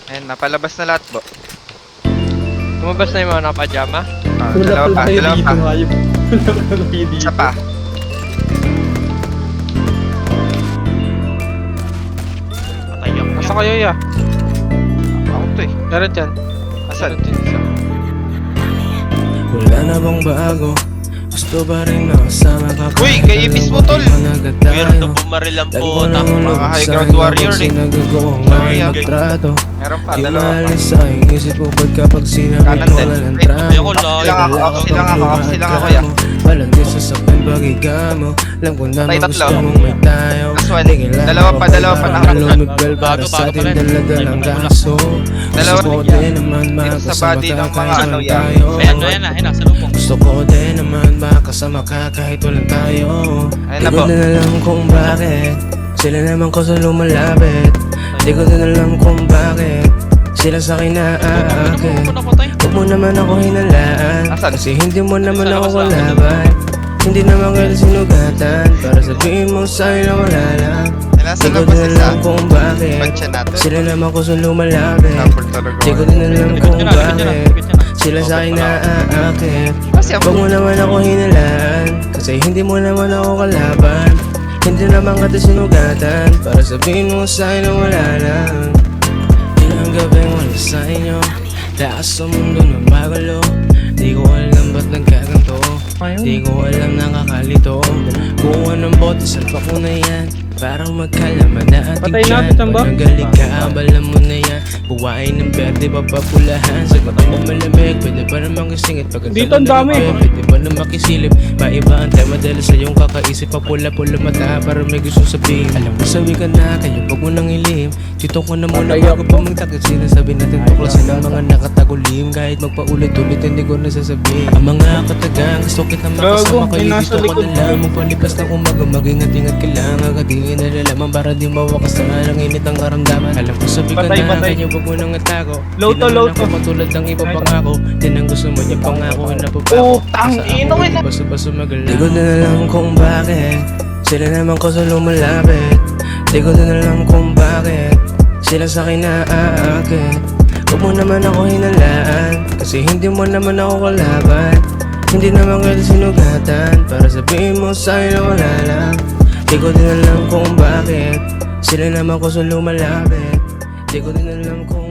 Ayan, napalabas na lahat po. Lumabas na yung mga nakapajama. Dalawa pa, dalawa pa. Isa pa. Patayang Asa kayo ya? Ako to eh. Meron dyan. Asan? Meron dyan isa. Wala na bang bago? Gusto ba rin makasama ka? Uy, kay Ibis mo, tol. Weird na bumaril ang puta. Mga high ground warrior eh. Sayang magtrato. Meron pa, Di dalawa pa. maalis sa aking isip mo pag kapag sinabi Kanan ko din. na ng Ay, tramo. ayoko lang. Silang ako, ya. Walang di sasakyan bagiga mo. Alam ko naman Tay, tatlo. gusto mong may tayo. Last one. Di kailangan Dalawa pa, ko dalawa pa, para nakaroon. lumibel para Bago, sa bago atin pa rin. daladalang Ay, kaso. Dalawa. Gusto ko din naman Dito sa makasama body ka ng mga kahit ano walang yan. tayo. Ayan, ayan na, nasa lubong. Gusto ko din naman makasama ka kahit walang tayo. Ayun Di na ko po. din alam kung bakit sila naman ko sa lumalapit. Di ko din alam kung bakit sila sa akin naaakit. Huwag mo naman ako hinalaan, Asan? kasi hindi mo naman Sa ako labas lang. kalaban. Hindi naman kayo sinugatan para sabihin mo sa'yo na wala lang. Ay, nasa Di ko labas din isa. alam kung bakit Bansya natin. sila naman ko sa lumalapit. Sample talaga. Di ko din alam Likod kung nyo na, likod nyo na, bakit likod nyo na. sila sa akin naaakit. Kasi Huwag mo naman ako hinalaan, kasi hindi mo naman ako kalaban. Hindi naman kita sinugatan para sabihin mo sa'yo na wala lang. Ilang gabing wala sa inyo, lakas sa mundo ng magulo. Di ko alam ba't nagkaganto, di ko alam nakakalito. Kung anong bote, salpa ko na yan. Parang magkalaman na ating Patay tiyan. natin, Tamba. Pag nagaling ka, abalan mo na yan. Buwain ng berde, papapulahan. Sagot mo malamig, pwede pa naman kasingit. Dito ang dami. Pwede pa na makisilip. Maiba ang tema dahil sa iyong kakaisip. Papula-pula mata para may gusto sabihin. Alam mo sabi ka na, kaya wag mo nang ilihim. Dito ko na muna bago pa magtakot. Sinasabi natin tuklasin ang mga nakatagulim. Kahit magpaulit-ulit hindi ko nasasabihin. Ang mga katagang gusto kita makasama. Gago, Kaya may nasa dito ko likod na lang magpalipas ng umaga. Mag-ingat-ingat ka lang. Agad nalalaman para di mawakas na lang init ang karamdaman. Alam ko sabi ka Patay, na, patay. kanya wag mo nang atago. Low to, low to. Patulad ng iba pangako. Din ang gusto mo niya pangako na Oh, napapako. tangina, wait lang. Basta magalaw. Di ko din alam kung bakit sila naman ko sa lumalapit. Di ko din alam kung bakit sila sa akin naaakit. Huwag mo naman ako hinalaan, kasi hindi mo naman ako kalaban. Hindi naman kita sinugatan para sabihin mo sa'yo na wala lang. Di ko din alam kung bakit sila naman ko sa lumalapit. Di ko din alam kung